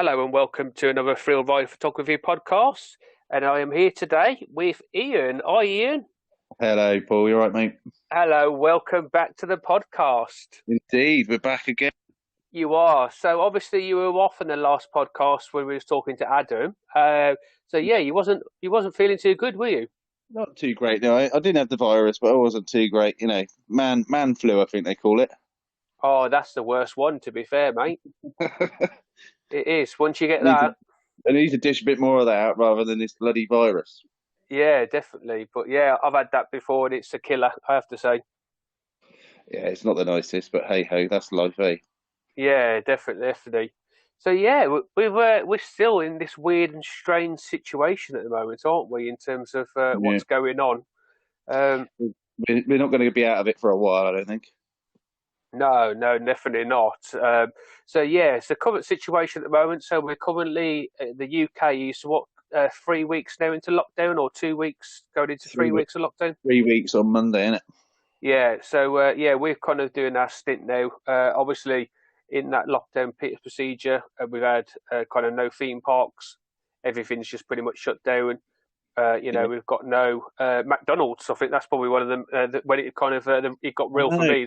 Hello and welcome to another Photography podcast. And I am here today with Ian. Hi, Ian. Hello, Paul. You all right, mate? Hello, welcome back to the podcast. Indeed, we're back again. You are. So obviously you were off in the last podcast when we was talking to Adam. So yeah, you wasn't feeling too good, were you? Not too great. No, I didn't have the virus, but I wasn't too great. Man flu, I think they call it. Oh, that's the worst one, to be fair, mate. It is. Once you get need that, to, I need to dish a bit more of that out rather than this bloody virus. yeah, definitely. But yeah, I've had that before and it's a killer, I have to say. Yeah, it's not the nicest, but hey ho, that's life, eh? Yeah, definitely, definitely. So yeah, we're still in this weird and strange situation at the moment, aren't we? In terms of Yeah, what's going on. Um, we're not going to be out of it for a while, I don't think. no, no, definitely not. So yeah, it's the current situation at the moment. So we're currently the UK is what 3 weeks now into lockdown, or 2 weeks going into Three three weeks, weeks of lockdown. 3 weeks on Monday, innit? Yeah, so yeah, we're kind of doing our stint now. Obviously, in that lockdown procedure, we've had kind of no theme parks. Everything's just pretty much shut down. Yeah. We've got no McDonald's. I think that's probably one of them. When it kind of it got I real for know, me.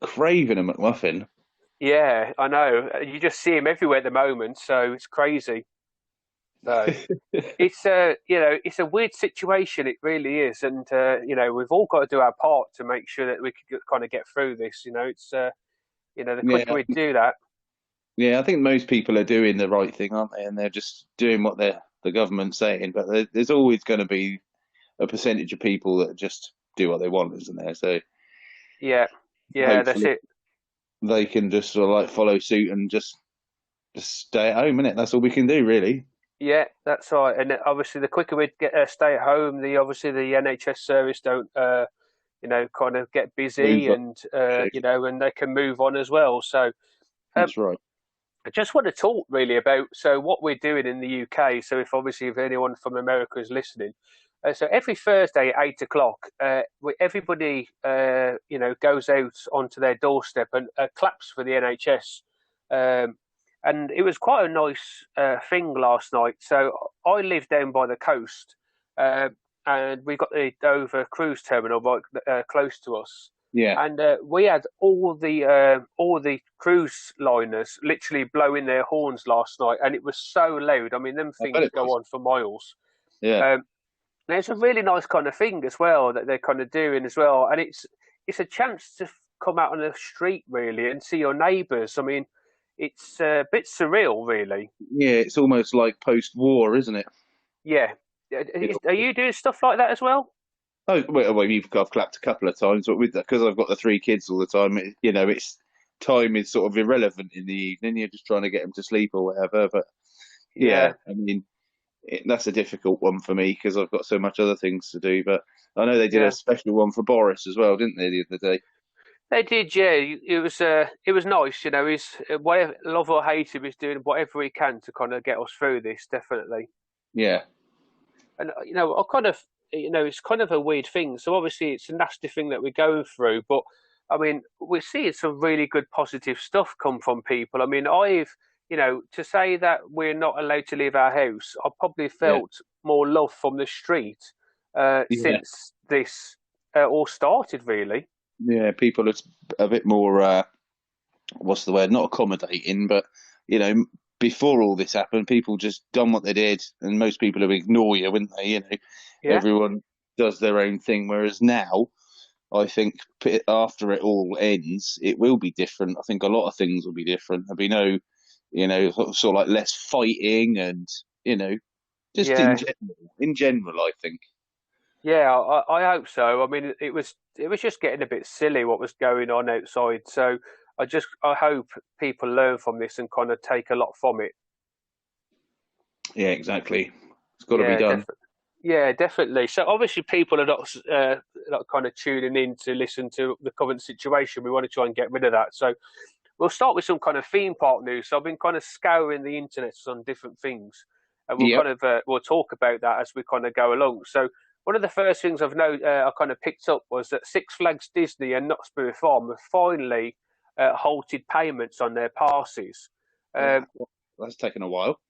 craving a McMuffin. Yeah, I know. You just see them everywhere at the moment, so it's crazy. No, it's it's a weird situation. It really is, and we've all got to do our part to make sure that we can kind of get through this. It's the quicker Yeah, we do that. yeah. I think most people are doing the right thing, aren't they? And they're just doing what the government's saying. But there's always going to be a percentage of people that just do what they want, isn't there? So Yeah, yeah, that's hopefully it. they can just sort of like follow suit and just stay at home, innit? That's all we can do, really. Yeah, that's right. And obviously, the quicker we get stay at home, the obviously the NHS service don't kind of get busy, Move up. and and they can move on as well. So um, That's right. I just want to talk really about what we're doing in the UK. So if anyone from America is listening, so every Thursday at 8 o'clock, everybody goes out onto their doorstep and claps for the NHS. Um, and it was quite a nice thing last night. So I live down by the coast, uh, and we got the Dover cruise terminal right close to us. Yeah, And we had all the cruise liners literally blowing their horns last night, and it was so loud. I mean, them I bet things it go was. on for miles. Yeah, Um, and it's a really nice kind of thing as well that they're kind of doing as well, and it's a chance to come out on the street really and see your neighbours. I mean, it's a bit surreal, really. yeah. It's almost like post-war, isn't it? Yeah. Are you doing stuff like that as well? Oh, I've clapped a couple of times, but with that, because I've got the three kids all the time, it's time is sort of irrelevant in the evening. You're just trying to get them to sleep or whatever. But yeah, Yeah. I mean, that's a difficult one for me because I've got so much other things to do. But I know they did a Yeah. special one for Boris as well, didn't they, the other day? They did, yeah. It was nice, He's whatever, love or hate him, he's doing whatever he can to kind of get us through this, definitely. Yeah, And I kind of, it's kind of a weird thing. So obviously, it's a nasty thing that we're going through, but I mean, we're seeing some really good positive stuff come from people. I mean, to say that we're not allowed to leave our house, I probably yeah, felt more love from the street yeah, since this all started, really. yeah. People are a bit more. What's the word? Not accommodating, but you know, before all this happened, people just done what they did, and most people would ignore you, wouldn't they? Yeah. Everyone does their own thing. Whereas now, I think after it all ends, it will be different. I think a lot of things will be different. There'll be no, sort of like less fighting, and you know, just Yeah, in general, I think. yeah, I hope so. I mean, it was just getting a bit silly what was going on outside. So I hope people learn from this and kind of take a lot from it. Yeah, exactly. It's got to be Yeah, done. definitely. Yeah, definitely. So obviously, people are not kind of tuning in to listen to the current situation. We want to try and get rid of that. So we'll start with some kind of theme park news. So I've been kind of scouring the internet on different things, and we'll Yep. kind of we'll talk about that as we kind of go along. So one of the first things I kind of picked up was that Six Flags Disney and Knott's Berry Farm have finally halted payments on their passes. Um, That's taken a while.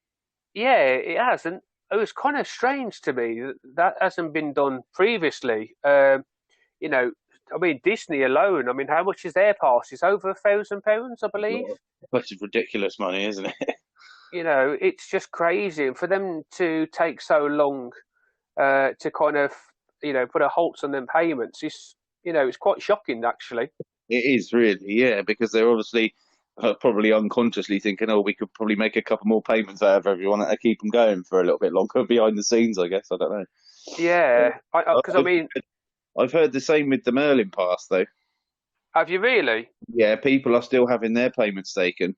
Yeah, it has, and it was kind of strange to me that that hasn't been done previously. You know, I mean, Disney alone. I mean, how much is their pass? It's over £1,000, I believe. That's ridiculous money, isn't it? You know, it's just crazy, and for them to take so long to kind of, put a halt on them payments is, it's quite shocking actually. It is really, yeah, because they're obviously probably unconsciously thinking, oh, we could probably make a couple more payments out of everyone and keep them going for a little bit longer behind the scenes, I guess. I don't know. Yeah, I- because I I've, mean, I've heard the same with the Merlin Pass, though. have you really? Yeah, people are still having their payments taken.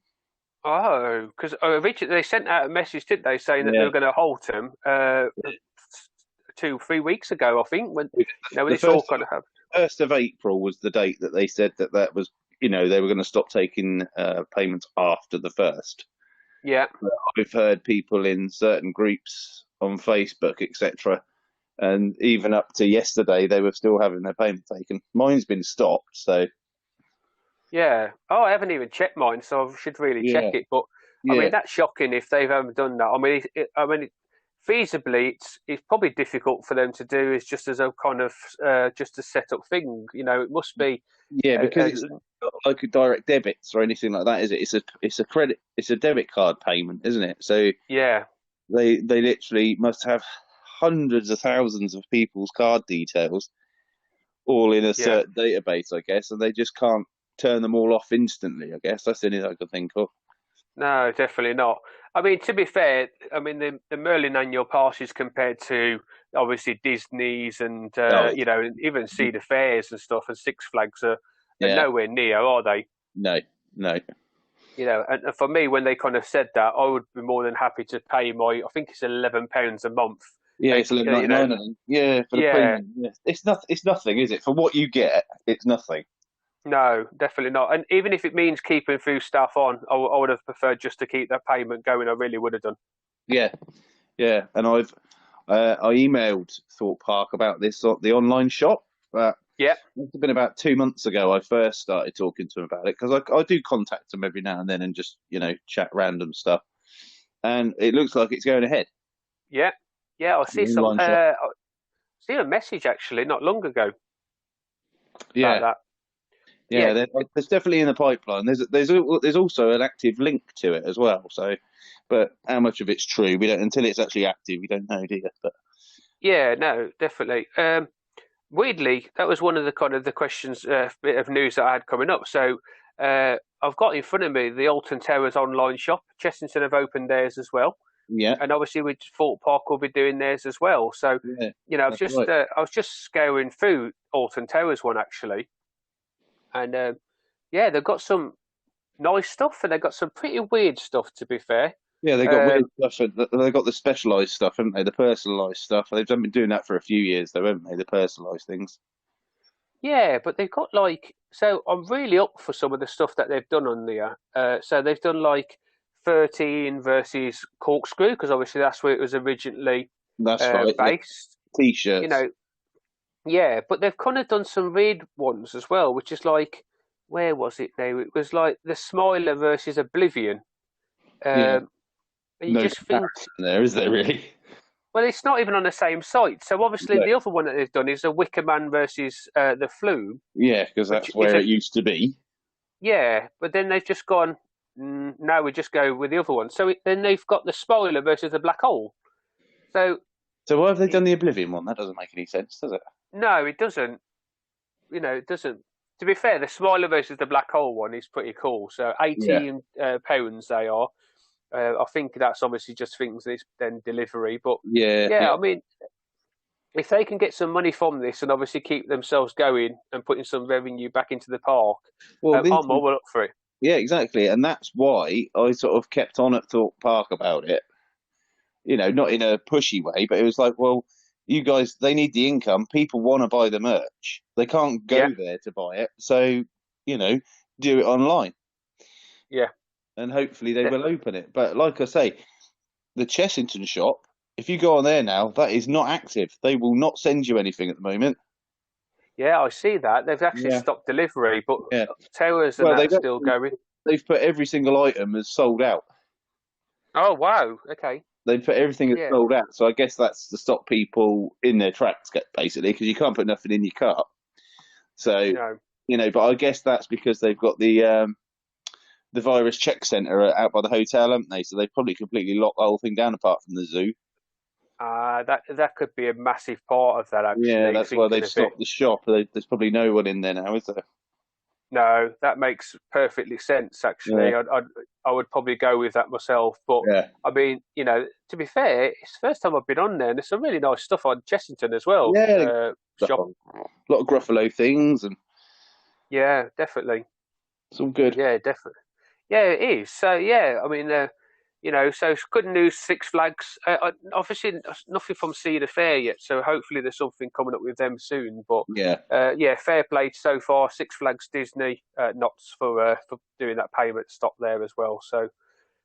Oh, because originally they sent out a message, didn't they, saying that they Yeah. were going to halt them 2, 3 weeks ago, I think, when when The it's all first kind of happened. 1st of April was the date that they said that was, they were going to stop taking payments after the first. Yeah, I've heard people in certain groups on Facebook, etc., and even up to yesterday, they were still having their payment taken. Mine's been stopped, so yeah. Oh, I haven't even checked mine, so I should really check yeah, it. But I yeah, mean, that's shocking if they haven't done that. I mean, feasibly, it's probably difficult for them to do. Is just as a kind of just a set up thing. It must be. yeah, because Uh, it's not like a direct debits or anything like that, is it? It's a credit, it's a debit card payment, isn't it? So yeah, they literally must have hundreds of thousands of people's card details all in a yeah. certain database, I guess, and they just can't turn them all off instantly. I guess that's the only thing I can think of. No, definitely not. I mean, to be fair, I mean the Merlin annual passes compared to obviously Disney's and Oh, and even Cedar Fairs and stuff and Six Flags are yeah, nowhere near, are they? no, no. And for me, when they kind of said that, I would be more than happy to pay I think it's £11 a month. Yeah, And it's 11.99. I think. Yeah, for the yeah, premium. Yeah. It's nothing, is it? For what you get, it's nothing. no, definitely not. And even if it means keeping food stuff on, I would have preferred just to keep that payment going. I really would have done. Yeah, yeah. And I emailed Thorpe Park about this the online shop. But Yeah, it's been about 2 months ago I first started talking to them about it because I do contact them every now and then and just chat random stuff. And it looks like it's going ahead. yeah, yeah. I The see some. online shop. I see a message actually not long ago about Yeah, that. yeah. Yeah, There's definitely in the pipeline. There's also an active link to it as well. So, but how much of it's true, we don't until it's actually active. We don't know, do you? But yeah, no, definitely. Weirdly, that was one of the kind of the questions, bit of news that I had coming up. So I've got in front of me the Alton Towers online shop. Chessington have opened theirs as well, yeah, and obviously with Fort Park will be doing theirs as well. So yeah, I've that's right. I was just scouring through Alton Towers one actually, and yeah, they've got some nice stuff, and they've got some pretty weird stuff. To be fair, Yeah, they got weird um, stuff. They got the specialised stuff, haven't they? The personalised stuff. They've been doing that for a few years, though, haven't they? The personalised things. yeah, but they've got like so. I'm really up for some of the stuff that they've done on there. So they've done like 13 versus Corkscrew because obviously that's where it was originally That's right. Yeah, based. You t-shirts. know, yeah, but they've kind of done some weird ones as well, which is like where was it now? It was like the Smiler versus Oblivion. Yeah, Um, and you no just think, comparison there, is there really? well, it's not even on the same site. So obviously No. the other one that they've done is a Wicker Man versus the Flume, Yeah, because which that's is where a it used to be. yeah, but then they've just gone. Now we just go with the other one. So then they've got the spoiler versus the black hole. So So why have they done the Oblivion one? That doesn't make any sense, does it? no, it doesn't. It doesn't. To be fair, the spoiler versus the black hole one is pretty cool. So Yeah, £18 they are. I think that's obviously just things this then delivery. But yeah, yeah, yeah. I mean, if they can get some money from this and obviously keep themselves going and putting some revenue back into the park, Well, I'm all up for it. yeah, exactly, and that's why I sort of kept on at Thorpe Park about it. Not in a pushy way, but it was like, well, you guys, they need the income. People want to buy the merch. They can't Yeah, go there to buy it. So, you know, do it online yeah. and hopefully they will open it. But like I say, the Chessington shop, if you go on there now, that is not active. They will not send you anything at the moment. Yeah, I see that. They've actually Yeah. stopped delivery, but Yeah. towers and Well, that are still going. they've put every single item as sold out. Oh wow. Okay. They put everything that's Yeah. sold out. So I guess that's to stop people in their tracks, basically, because you can't put nothing in your cart. So, No. but I guess that's because they've got the virus check centre out by the hotel, haven't they? So they've probably completely locked the whole thing down apart from the zoo. That could be a massive part of that, Yeah, actually, that's why thinking they've of it. stopped the shop. There's probably no one in there now, is there? No, that makes perfectly sense, Yeah, actually. I would probably go with that myself. But yeah, I mean, to be fair, it's the first time I've been on there, and there's some really nice stuff on Chessington as well. yeah. Stuff Shop. on a lot of Gruffalo things, and Yeah, definitely. it's all good. Yeah, definitely. Yeah, it is. So yeah, I mean, so it's good news. Six Flags. Obviously, nothing from Cedar Fair yet. So hopefully, there's something coming up with them soon. But Yeah, yeah, fair play so far. Six Flags Disney, not for doing that payment stop there as well. So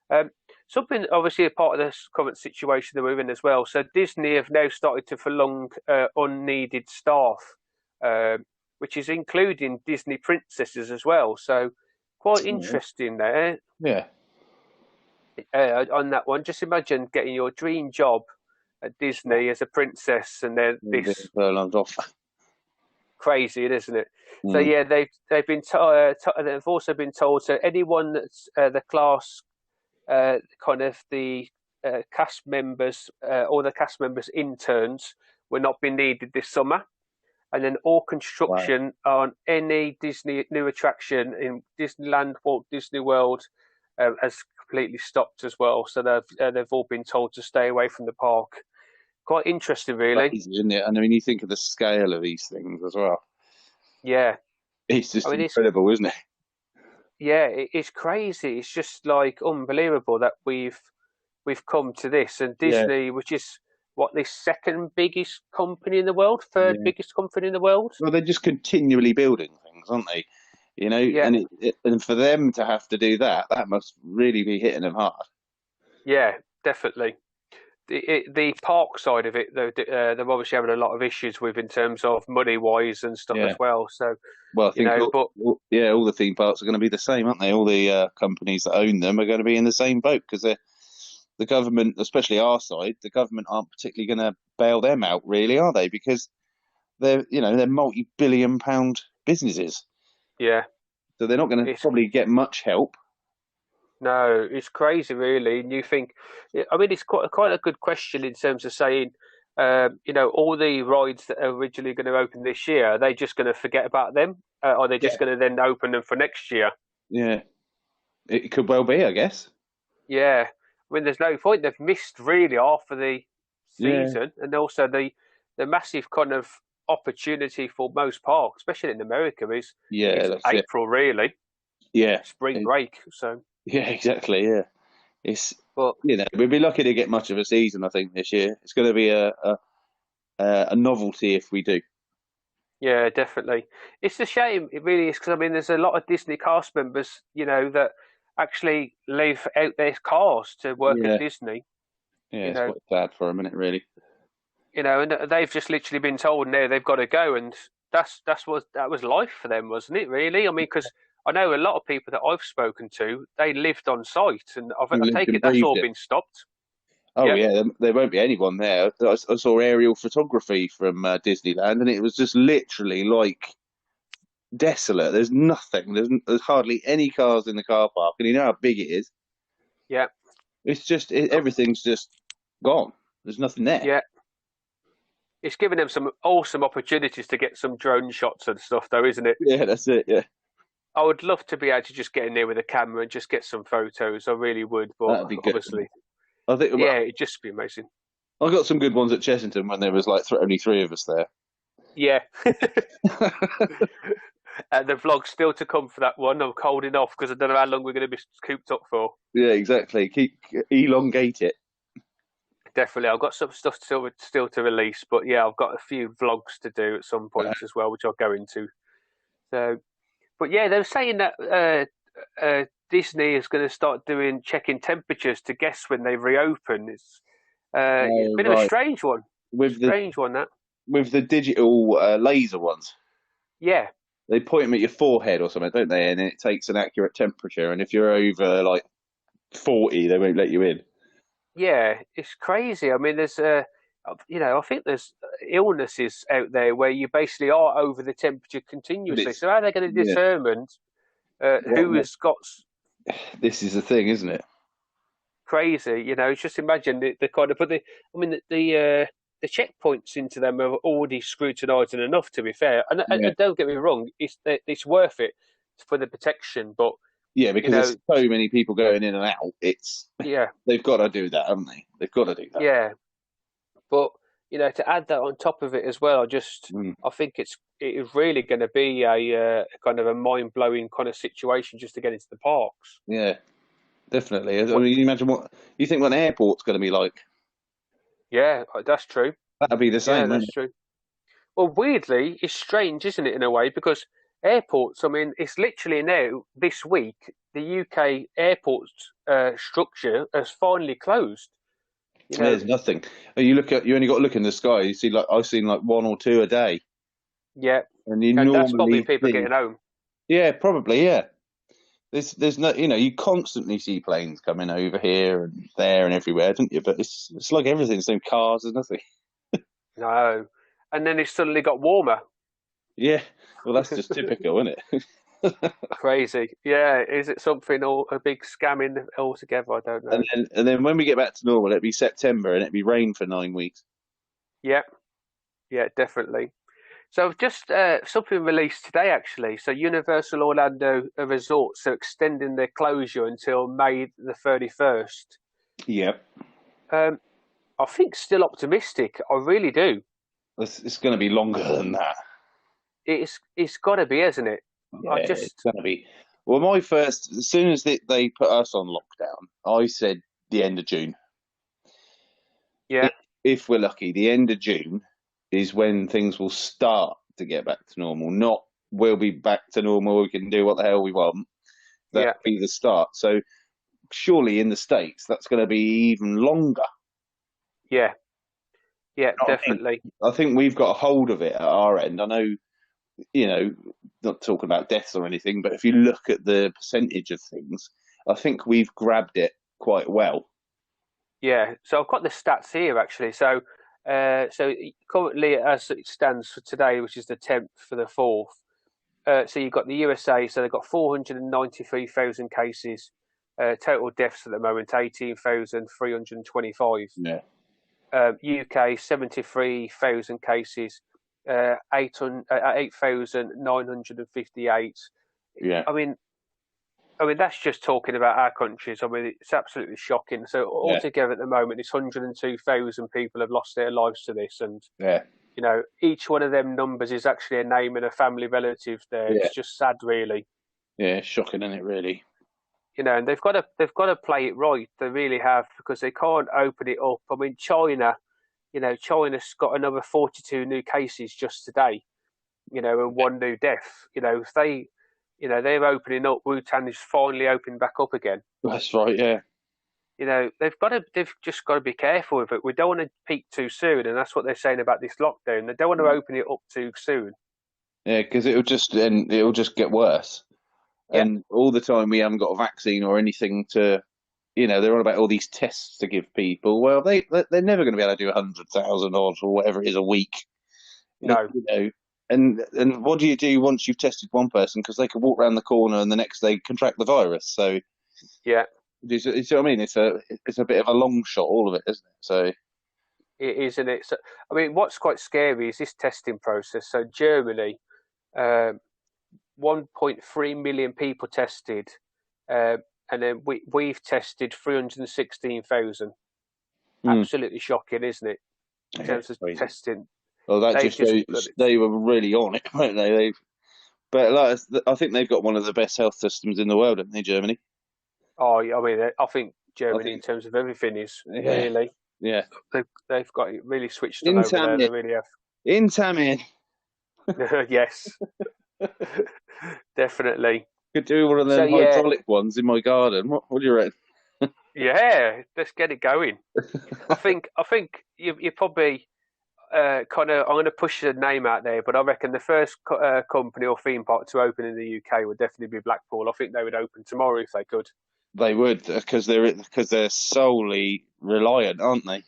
um, something obviously a part of this current situation that we're in as well. So Disney have now started to prolong unneeded staff, which is including Disney princesses as well. So quite interesting there yeah. on that one. Just imagine getting your dream job at Disney as a princess, and then this Furlongs off. crazy, isn't it? So Mm, yeah, they've also been told. So anyone that's the class kind of the cast members or the cast members interns will not be needed this summer, and then all wow, construction on any Disney new attraction in Disneyland, Walt Disney World, has completely stopped as well. So they've all been told to stay away from the park. Quite interesting, really. crazy, isn't it? And I mean, you think of the scale of these things as well. Yeah, It's I just mean incredible, isn't it? it's crazy. It's just like unbelievable that we've come to this. And Yeah, Disney, which is what the second biggest company in the world, third yeah. biggest company in the world. Well, they're just continually building things, aren't they? Yeah, And for them to have to do that, that must really be hitting them hard. yeah, definitely. The park side of it, though, they're obviously having a lot of issues with in terms of money wise and stuff as Yeah. well. So, Well, I think, but yeah, all the theme parks are going to be the same, aren't they? All the companies that own them are going to be in the same boat because the government, especially our side, the government aren't particularly going to bail them out, really, are they? Because they're multi-billion-pound businesses, yeah, so they're not going to it's probably get much help. no, it's crazy, really. And you think, I mean, it's quite a good question in terms of saying, all the rides that are originally going to open this year, are they just going to forget about them? Are they just Yeah, going to then open them for next year? yeah, it could well be, I guess. Yeah, I mean, there's no point. They've missed really half of the Yeah, season, and also the massive kind of opportunity for most parks, especially in America, yeah, is that's it. April really, Yeah, spring break. So, yeah, exactly. Yeah, it's but we'd be lucky to get much of a season. I think this year it's going to be a novelty if we do. yeah, definitely, it's a shame. It really is because I mean, there's a lot of Disney cast members, that actually leave out their cars to work at Yeah, Disney. yeah, You it's know, quite sad for a minute, really. and they've just literally been told now they've got to go, and that was life for them, wasn't it? Really, I mean, because I know a lot of people that I've spoken to, they lived on site, and You I lived take and it that's breathed all it. been stopped. Oh Yeah, yeah, there won't be anyone there. I saw aerial photography from Disneyland, and it was just literally like desolate. There's nothing. There's hardly any cars in the car park, and you know how big it is. yeah, It's just oh, everything's just gone. There's nothing there. yeah. It's given them some awesome opportunities to get some drone shots and stuff, though, isn't it? Yeah, that's it. Yeah, I would love to be able to just get in there with a camera and just get some photos. I really would, but that'd be good. obviously, I think yeah, it'd just be amazing. I got some good ones at Chessington when there was like only three of us there. Yeah. The vlog's still to come for that one. I'm holding off because I don't know how long we're going to be cooped up for. Yeah, exactly. Keep elongate it. Definitely, I've got some stuff still to release, but yeah, I've got a few vlogs to do at some point as well, which I'll go into. So, but yeah, they were saying that Disney is going to start doing checking temperatures to guess when they reopen. It's a Oh, bit of a right. strange one. With the Strange one that. with the digital laser ones, Yeah, they point them at your forehead or something, don't they? And it takes an accurate temperature. And if you're over like 40, they won't let you in. yeah, it's crazy. I mean, I think there's illnesses out there where you basically are over the temperature But continuously. it's So how are they going to yeah. determine What, who what has got this is the thing, isn't it? crazy? Just imagine the kind of, I mean, the checkpoints into them are already scrutinising enough. To be fair, Yeah. and don't get me wrong, it's worth it for the protection, but Yeah, you because know, there's so many people going in and out. It's yeah, they've got to do that, haven't they? They've got to do that. yeah. But to add that on top of it as well, Mm. I think it is really going to be a kind of a mind blowing kind of situation just to get into the parks. Yeah, definitely. I What? mean, you imagine what you think what an airport's going to be like. Yeah, that's true. That'll be the Yeah, same, won't that's it? true. Well, weirdly, it's strange, isn't it, in a way, because airports. I mean, it's literally now this week the UK airport structure has finally closed. You know, There's nothing. You only got to look in the sky. You see, like I've seen like one or two a day, yeah, and you and that's probably normally people see, getting home. yeah, probably, yeah. There's no, you constantly see planes coming over here and there and everywhere, don't you? But it's like everything. There's no cars, there's nothing. No, and then it suddenly got warmer. Yeah, well, that's just typical, isn't it? Crazy. Yeah, is it something or a big scamming altogether? I don't know. And then when we get back to normal, it'd be September and it'd be rain for 9 weeks. Yeah, yeah, definitely. So just something released today actually. So Universal Orlando Resorts are extending their closure until May the 31st. Yeah, Um, I think still optimistic. I really do. it's going to be longer than that. It's got to be, isn't it? I Yeah, it's just going to be. Well, as soon as they put us on lockdown, I said the end of June. yeah, If, if we're lucky, the end of June is when things will start to get back to normal. Not we'll be back to normal. We can do what the hell we want. That'll yeah, be the start. So surely in the States, that's going to be even longer. yeah, yeah, I think definitely. I think we've got a hold of it at our end. I know, you know, not talking about deaths or anything, but if you look at the percentage of things, I think we've grabbed it quite well. Yeah, so I've got the stats here actually. So currently, as it stands for today, which is the 10th for the 4th, so you've got the USA, so they've got 493,000 cases, total deaths at the moment, 18,325. Yeah, UK, 73,000 cases, 8,958. yeah, I mean, that's just talking about our countries. I mean, it's absolutely shocking. So yeah, altogether at the moment, it's 102,000 people have lost their lives to this, and yeah, each one of them numbers is actually a name and a family relative. There, yeah, it's just sad, really. yeah. Shocking, isn't it? Really? And they've got to play it right. They really have because they can't open it up. I mean, China, China's got another 42 new cases just today. And one new death. If they're opening up. Wuhan is finally opening back up again. That's right. Yeah, They've just got to be careful with it. We don't want to peak too soon, and that's what they're saying about this lockdown. They don't want to open it up too soon. yeah. Because it'll just get worse. Yeah, And all the time we haven't got a vaccine or anything to, they're on about all these tests to give people. Well, they're never going to be able to do 100,000 odds or whatever it is a week. no, You know, and what do you do once you've tested one person? Because they could walk around the corner and the next they contract the virus. So, yeah, you see what I mean? It's a bit of a long shot, all of it, isn't it? So, it is, isn't it? So, I mean, what's quite scary is this testing process. So Germany, 1.3 million people tested, and then we've tested 316,000. hmm, Absolutely shocking, isn't it? In yeah, terms it's of crazy. testing, Well, that they've just just shows they were really on it, weren't they? But like, I think they've got one of the best health systems in the world, haven't they, Germany? Oh, I mean, I think I Germany, in think, terms of everything, is yeah, really yeah. they've got it really switched on over there. Intamin, They really have. Intamin. Yes, definitely. Could do one of So them yeah, hydraulic ones in my garden. What do you reckon? yeah, let's get it going. I think you probably kind of. I'm going to push the name out there, but I reckon the first company or theme park to open in the UK would definitely be Blackpool. I think they would open tomorrow if they could. They would because they're solely reliant, aren't they?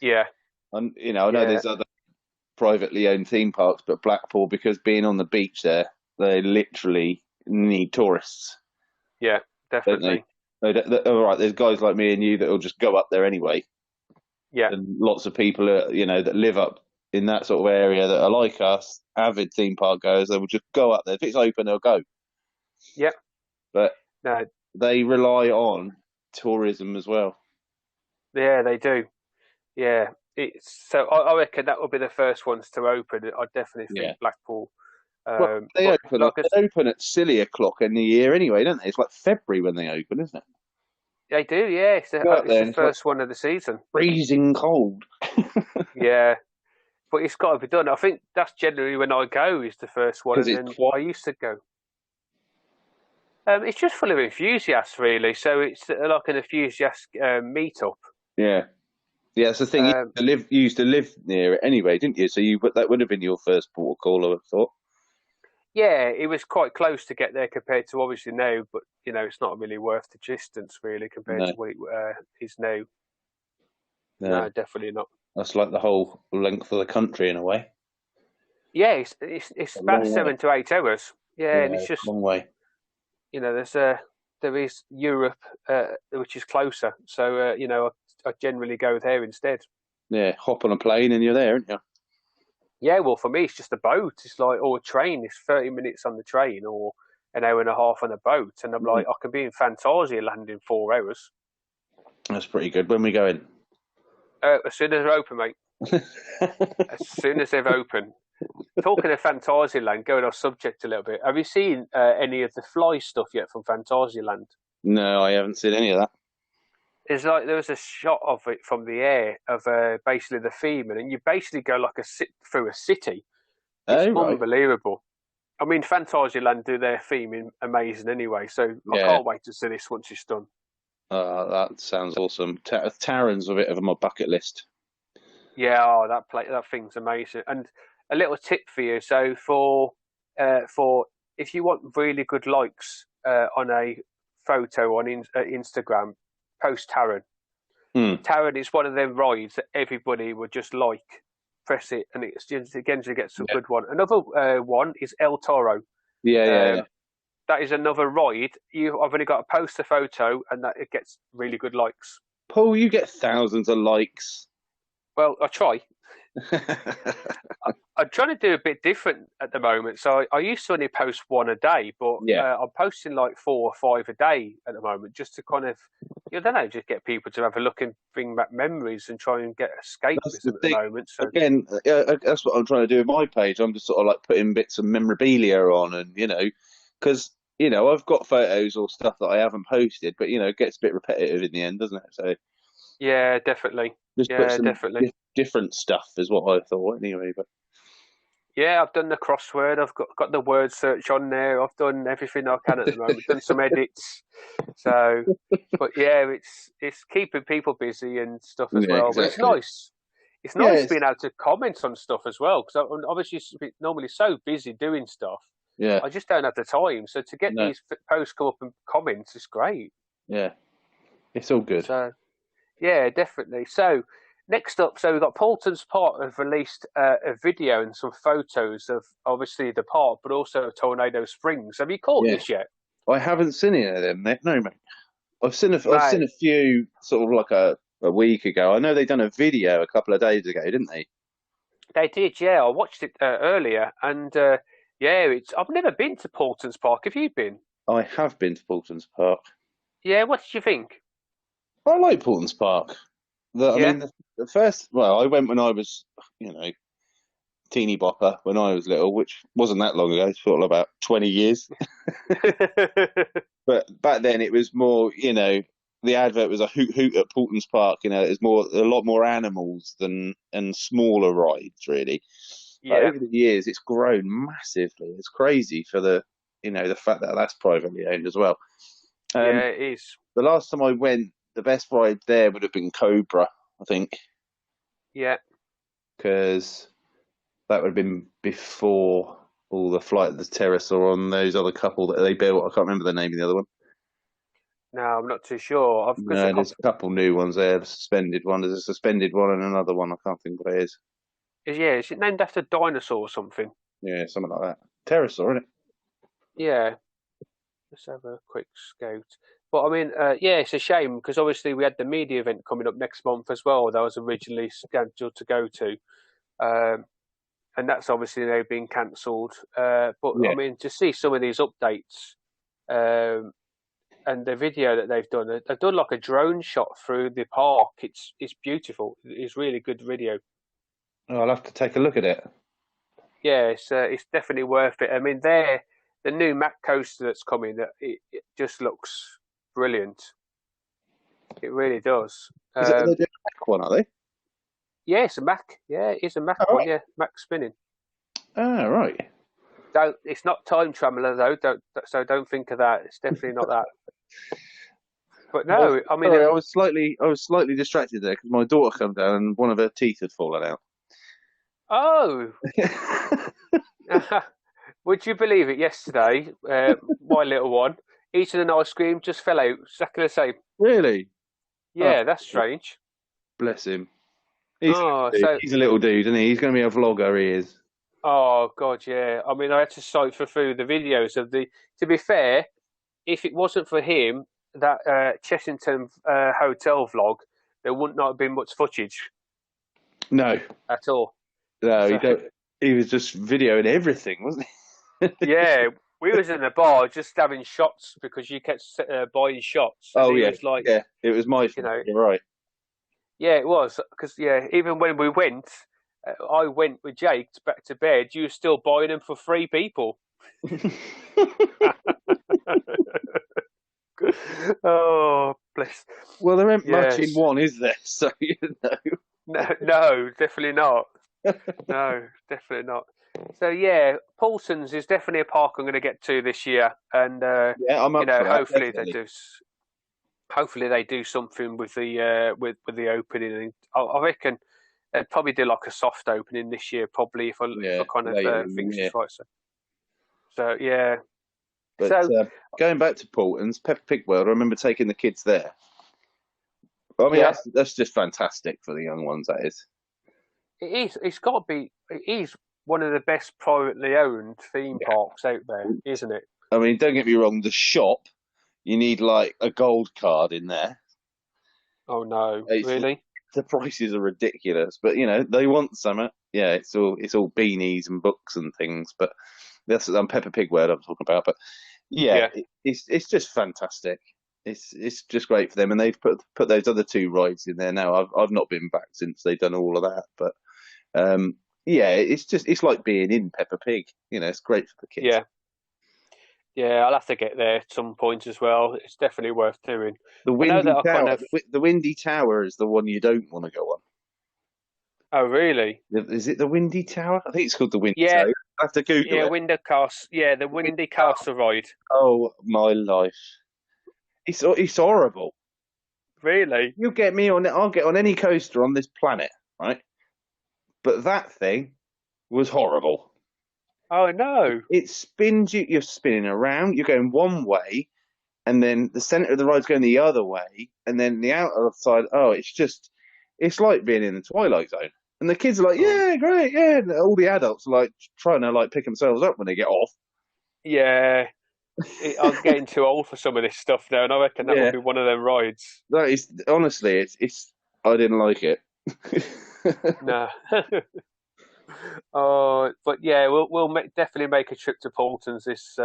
Yeah, And I know yeah, there's other privately owned theme parks, but Blackpool, because being on the beach there, they literally need tourists, yeah, don't they? definitely. All right, there's guys like me and you that will just go up there anyway, Yeah, and lots of people that live up in that sort of area that are like us, avid theme park goers. They will just go up there if it's open, they'll go. yeah. But No, they rely on tourism as well. yeah, they do. Yeah, it's so. I reckon that will be the first ones to open. I definitely Yeah. think Blackpool. Well, they But open like up. I They open at silly o'clock in the year anyway, don't they? It's like February when they open, isn't it? they do. Yeah, Go up it's there the and it's like first one of the season. freezing cold. Yeah, but it's got to be done. I think that's generally when I go is the first one, Because and it's then quiet. I used to go. It's just full of enthusiasts, really. So it's like an enthusiast meetup. Yeah, yeah. That's the thing. Um, You used to live near it anyway, didn't you? So that would have been your first port of call, I would have thought. yeah, it was quite close to get there compared to obviously now, but it's not really worth the distance really compared No, to what it is now. no. No, definitely not. That's like the whole length of the country in a way. Yeah, it's A about long way. 7 to 8 hours. Yeah, and Yeah, it's just long way. there is Europe which is closer, so I generally go there instead. Yeah, hop on a plane and you're there, aren't you? Yeah, well, for me, it's just a boat. It's like, or a train. It's 30 minutes on the train, or an hour and a half on a boat, and I'm Mm. like, I can be in Fantasia land in 4 hours That's pretty good. When we going? as soon as they're open, mate. As soon as they've opened. Talking of Land, going off subject a little bit. Have you seen any of the fly stuff yet from Land? No, I haven't seen any of that. There was a shot of it from the air of basically the female, and you basically go like through a city. It's Oh, right. unbelievable. I mean, Land do their theming amazing anyway, so I Yeah. can't wait to see this once it's done. That sounds awesome. Taron's a bit of my bucket list. Yeah, oh, that thing's amazing. And a little tip for you: so for if you want really good likes on a photo on Instagram, post Taron. Hmm. Taron is one of them rides that everybody would just like. Press it, and it's just again to get some Yeah. good one. Another one is El Toro. Yeah, yeah, yeah. Um, that is another ride. I've only got to post a photo, and that it gets really good likes. Paul, you get thousands of likes. Well, I try. I'm trying to do a bit different at the moment. So I used to only post one a day, but Yeah. I'm posting like 4 or 5 a day at the moment, just to kind of, I don't know, just get people to have a look and bring back memories and try and get That's the escapism at the thing. moment. So Again, that's what I'm trying to do with my page. I'm just sort of like putting bits of memorabilia on, and because I've got photos or stuff that I haven't posted, but it gets a bit repetitive in the end, doesn't it? So yeah, definitely, just put yeah, some definitely. different stuff is what I thought anyway. But Yeah, I've done the crossword. I've got the word search on there. I've done everything I can at the moment. Done some edits. So, but yeah, it's keeping people busy and stuff as yeah, well. But it's exactly. nice. It's Yeah, nice being able to comment on stuff as well because I'm obviously normally so busy doing stuff. yeah, I just don't have the time. So to get no, these posts come up and comments is great. yeah, it's all good. So yeah, definitely. So next up, so we've got Paulton's Park have released a video and some photos of obviously the park, but also Tornado Springs. Have you caught Yeah, this yet? I haven't seen any of them, mate. No, mate. I've seen Mate, a few sort of like a week ago. I know they done a video a couple of days ago, didn't they? they did, yeah. I watched it earlier, and yeah, I've never been to Paulton's Park. Have you been? I have been to Paulton's Park. Yeah, what did you think? I like Paulton's Park. I Yeah. mean, the first, well, I went when I was, teeny bopper when I was little, which wasn't that long ago. It's sort of about 20 years. But back then it was more, the advert was a hoot hoot at Paulton's Park. There's a lot more animals and smaller rides really. But Yeah, over the years, it's grown massively. It's crazy for the fact that that's privately owned as well. yeah, Um, it is. the last time I went, the best ride there would have been Cobra, I think, Yeah. because that would have been before all the Flight of the Terrace or on those other couple that they built. I can't remember the name of the other one. No, I'm not too sure. I've because a No, there's couple. a couple new ones there. The suspended one. There's a suspended one and another one. I can't think what it is. Yeah, is it named after a dinosaur or something? Yeah, something like that. Pterosaur, isn't it? Yeah. Let's have a quick scout. But I mean, yeah, it's a shame because obviously we had the media event coming up next month as well. That was originally scheduled to go to, um, and that's obviously now been cancelled. But I Yeah. mean, to see some of these updates um, and the video that they've done like a drone shot through the park. It's beautiful. It's really good video. Oh, I'll have to take a look at it. Yeah, it's definitely worth it. I mean, the new Mac coaster that's coming. It just looks brilliant. It really does. Is it? Are they doing a back one? Are they? Yeah, it's a Mac. Yeah, it's a Mac Oh, one. right. Yeah, Mac spinning. Ah, right. Don't. It's not time traveler though. Don't think of that. It's definitely not that. But I was, no, I mean, sorry, I was slightly distracted there because my daughter came down and one of her teeth had fallen out. oh, would you believe it? Yesterday, my little one eating an ice cream just fell out. Exactly the same. Really? Oh, Yeah, that's strange. bless him. He's a Oh, little dude. so He's a little dude, isn't he? He's going to be a vlogger. He is. oh god, yeah. I mean, I had to cipher through the videos of the. To be fair, if it wasn't for him, that Chessington hotel vlog, there wouldn't not have been much footage No, at all. no, he So don't. He was just videoing everything, wasn't he? yeah, we was in the bar just having shots because you kept buying shots, and Oh he yeah, was like, yeah. It was my you fault. know, You're right. yeah, it was because yeah, even when we went, I went with Jake back to bed. You were still buying them for three people. Oh, bless. Well, there ain't much in Yes. one, is there? So you know. No, no, definitely not. No, definitely not. So yeah, Paulson's is definitely a park I'm going to get to this year, and Yeah, I'm up for that. hopefully they Definitely. do. Hopefully they do something with the with the opening. And I reckon they'd probably do like a soft opening this year, probably if I Yeah, kind of later in the things year. just right. So yeah. But So going back to Portland's Peppa Pig World, I remember taking the kids there. I mean, yeah, that's just fantastic for the young ones. That is. it is. It's got to be. It is one of the best privately owned theme Yeah. parks out there, isn't it? I mean, don't get me wrong. The shop, you need like a gold card in there. Oh no, It's really? the prices are ridiculous, but you know they want some. Yeah, it's all beanies and books and things. But that's Peppa Pig World I'm talking about. But yeah, Yeah, it's just fantastic. It's just great for them, and they've put those other two rides in there now. I've not been back since they've done all of that, but yeah, it's like being in Peppa Pig. You know, it's great for the kids. yeah, yeah. I'll have to get there at some point as well. It's definitely worth doing. The I know that Windy I kind Tower, of. the Windy Tower is the one you don't want to go on. Oh really? Is it the Windy Tower? I think it's called the Windy Yeah, Tower. I have to Google yeah. it. Window Castle. Yeah, the Windy Castle ride. Oh my life! It's horrible. Really? You get me on it. I'll get on any coaster on this planet, right? But that thing was horrible. Oh no. It spins you. You're spinning around. You're going one way, and then the center of the ride's going the other way, and then the outer side. Oh, it's like being in the Twilight Zone. And the kids are like, Oh, yeah, great, yeah. And all the adults are like trying to like pick themselves up when they get off. yeah. I'm getting too old for some of this stuff now, and I reckon that would Yeah, be one of them rides. that is honestly, it's. I didn't like it. No. Oh, but yeah, definitely make a trip to Paulton's this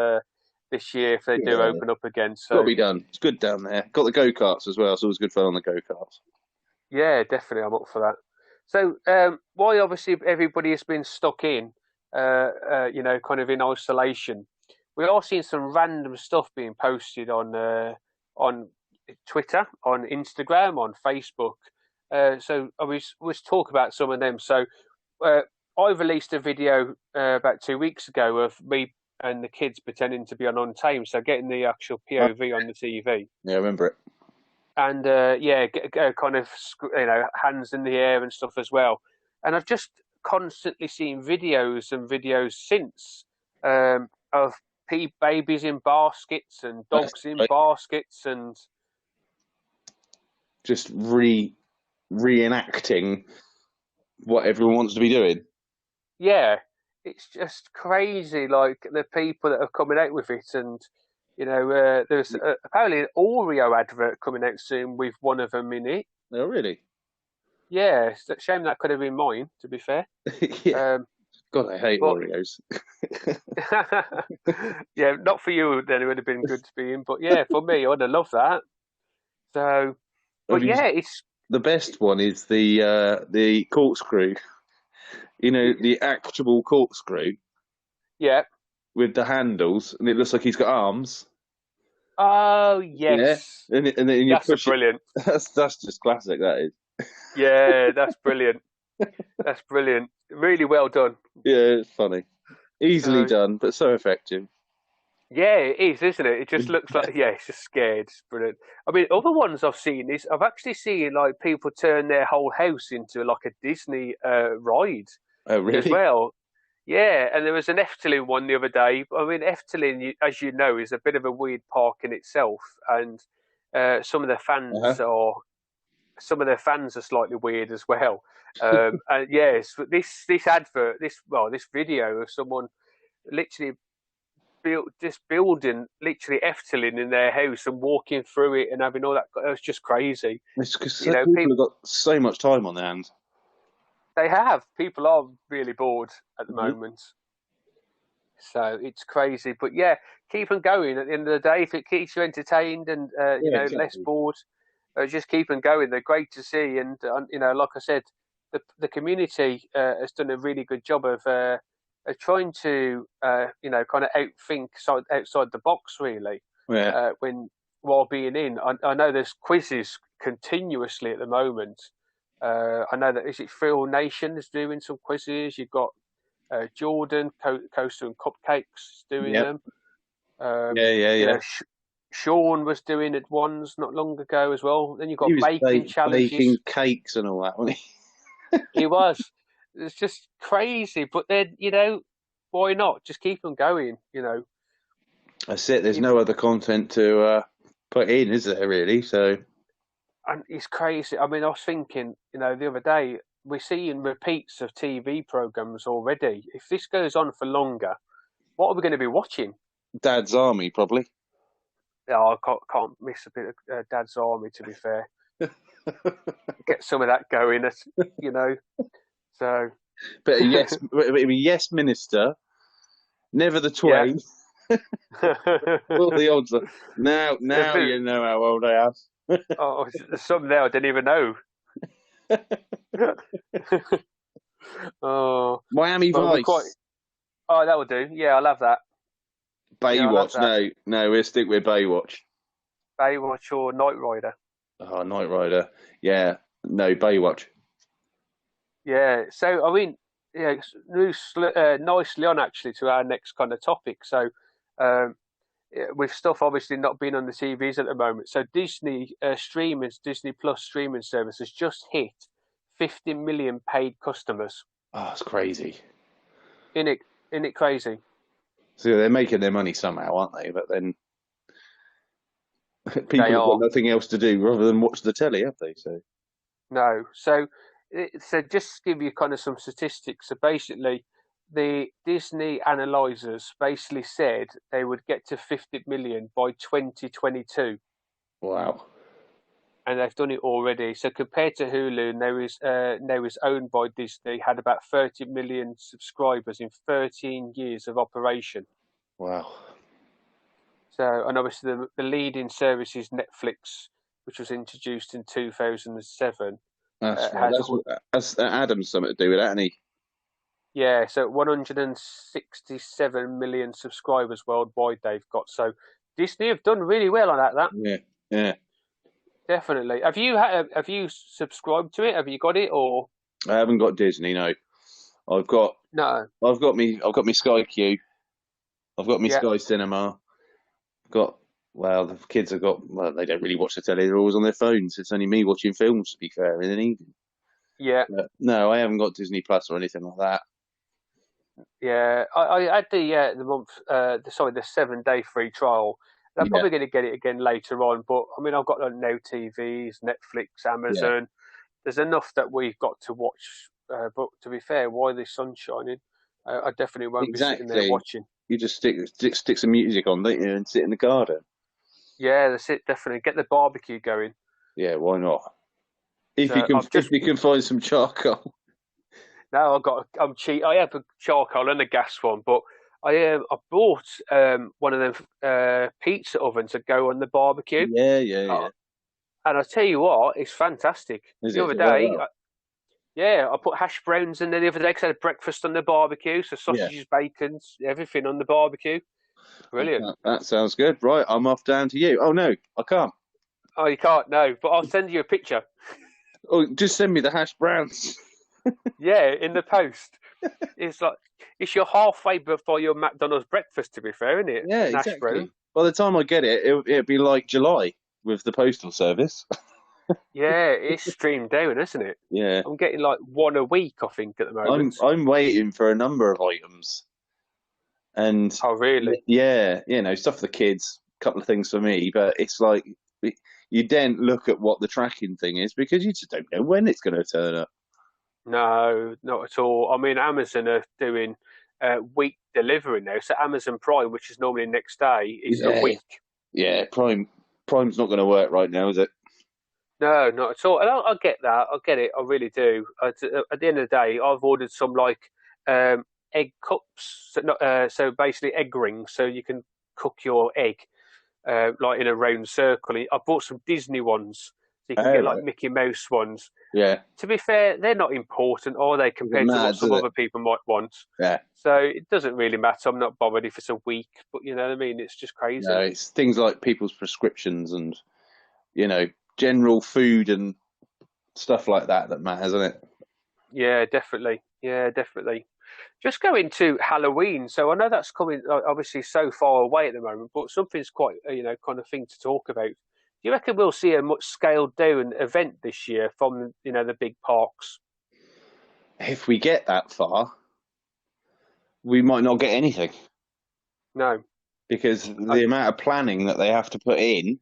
year if they do Yeah, open up again. got to So be done. It's good down there. Got the go karts as well. It's always good fun on the go karts. yeah, definitely, I'm up for that. So why obviously everybody has been stuck in, kind of in isolation. We are seeing some random stuff being posted on Twitter, on Instagram, on Facebook. So I was talk about some of them. So uh, I released a video about 2 weeks ago of me and the kids pretending to be on Untamed, so getting the actual POV on the TV, Yeah, I remember it. and kind of hands in the air and stuff as well. And I've just constantly seen videos and videos since of babies in baskets and That's dogs in right. baskets, and just reenacting what everyone wants to be doing. Yeah, it's just crazy. Like the people that are coming out with it, and there's apparently an Oreo advert coming out soon with one of them in it. Oh, really? Yeah, it's a shame that could have been mine, to be fair. Yeah. Um, God, I hate but Oreos. yeah, not for you, then it would have been good to be in. But yeah, for me, I'd have loved that. So, Have but you, yeah, it's the best one is the corkscrew. You know, the actual corkscrew yeah. with the handles, and it looks like he's got arms. Oh Yeah, yes, and then you that's a push it. brilliant. That's just classic. That is. Yeah, that's brilliant. That's brilliant. Really well done. Yeah, it's funny. Easily So done, but so effective. yeah, it is, isn't it? It just looks like it's just scared. It's brilliant. I mean, other ones I've seen is I've actually seen like people turn their whole house into like a Disney ride Oh, as really? well. Yeah, and there was an Efteling one the other day. I mean, Efteling, as you know, is a bit of a weird park in itself, and some of the Uh-huh. fans are slightly weird as well. And yes, this advert, this video of someone literally building literally Efteling in their house and walking through it and having all that. It was just crazy. It's because You know, people have got so much time on their hands. people are really bored at the Hmm. moment. So it's crazy, but yeah, keep on going. At the end of the day, if it keeps you entertained and Yeah, less exactly. bored, just keep on going. They're great to see, and like I said, the community has done a really good job of trying to kind of outthink outside the box really. Yeah, When while being in, I know there's quizzes continuously at the moment. I know that is it Thrill Nation is doing some quizzes. You've got Jordan, Coaster and Cupcakes doing yep, them. Um, yeah, yeah, you yeah. know, Sean was doing it ones not long ago as well. Then you've He got was baking baking challenges. cakes and all that, wasn't he? He was. It's just crazy. But then, why not? Just keep them going, That's it. There's You, no other content to put in, is there? Really? So and it's crazy. I mean, I was thinking, the other day, we're seeing repeats of TV programs already. If this goes on for longer, what are we going to be watching? Dad's Army, probably. Yeah, I can't miss a bit of Dad's Army, to be fair. Get some of that going, you know. So, But yes, yes, Minister. Never the yeah. twain. All the odds are now. You know how old I am. Oh, there's some there I didn't even know. Oh, Miami but we're quite. Vice. Oh, that will do. Yeah, I love that. Yeah, I love Baywatch. that. No, we'll stick with Baywatch. Baywatch or Knight Rider. Oh, Knight Rider. Yeah, no, Baywatch. Yeah. So, I mean, yeah, nicely on actually to our next kind of topic. So, um, with stuff obviously not being on the TVs at the moment. So Disney Plus streaming service has just hit 50 million paid customers. Oh, it's crazy. In it crazy? So they're making their money somehow, aren't they? But then They people have got are. nothing else to do rather than watch the telly, have they? So No. So just to give you kind of some statistics. So basically, the Disney analyzers basically said they would get to 50 million by 2022. wow, And they've done it already. So compared to Hulu, now is owned by Disney, had about 30 million subscribers in 13 years of operation. wow. So, and obviously the leading service is Netflix, which was introduced in 2007. That's right. Has That's Adam's something to do with that, isn't he? Yeah, so 167 million subscribers worldwide they've got. So Disney have done really well on that. Yeah, yeah. Definitely. Have you subscribed to it? Have you got it or I haven't got Disney. No, I've got no? I've got me Sky Q. I've got me Yeah, Sky Cinema. I've got well, the kids have got well, they don't really watch the telly. They're always on their phones. It's only me watching films, to be fair, in an evening. yeah. But no, I haven't got Disney Plus or anything like that. Yeah, I had the month, the 7-day free trial. They're Yeah, probably going to get it again later on, but I mean, I've got like no TVs, Netflix, yeah, Amazon. There's enough that we've got to watch. But to be fair, while the sun's shining, I definitely won't be sitting there exactly. watching. You just stick some music on, don't you, and sit in the garden. Yeah, that's it. Definitely get the barbecue going. Yeah, why not? If you So can, I've if just you can find some charcoal. now I've got. I'm cheap. I have a charcoal and a gas one, but I bought one of them pizza ovens that go on the barbecue. Yeah, yeah, Uh, yeah. and I tell you what, it's fantastic. Is The it? Does other it work day, well? yeah, I put hash browns in there the other day because I had breakfast on the barbecue. So Yeah. sausages, bacons, everything on the barbecue. Brilliant. That sounds good. Right, I'm off down to you. Oh no, I can't. Oh, you can't, no, but I'll send you a picture. Oh, just send me the hash browns. Yeah, in the post. It's like, it's your halfway before your McDonald's breakfast, to be fair, isn't it? Yeah, An hash brown. exactly. By the time I get it, it'll be like July with the postal service. Yeah, it's streamed down, isn't it? Yeah, I'm getting like one a week, I think, at the I'm moment. I'm waiting for a number of items, and Oh, really? yeah, stuff for the kids, a couple of things for me, but it's like you then look at what the tracking thing is because you just don't know when it's going to turn up. No, not at all. I mean, Amazon are doing week delivery now. So Amazon Prime, which is normally next day, is a Yeah, week. yeah. Prime's not going to work right now, is it? No, not at all. And I get that. I get it. I really do. At the end of the day, I've ordered some like egg cups. So, so basically egg rings, so you can cook your egg like in a round circle. I bought some Disney ones, so you can Oh get like right. Mickey Mouse ones. Yeah. To be fair, they're not important, are they, Doesn't compared to what matter, some does it? other people might want? Yeah. So it doesn't really matter. I'm not bothered if it's a week, but you know what I mean? It's just No, crazy. it's things like people's prescriptions and you know general food and stuff like that matters, isn't it? Yeah, definitely. Yeah, definitely. Just going to Halloween. So I know that's coming obviously so far away at the moment, but something's quite, kind of thing to talk about. Do you reckon we'll see a much scaled down event this year from, the big parks? If we get that far, we might not get anything No. because I, the amount of planning that they have to put in,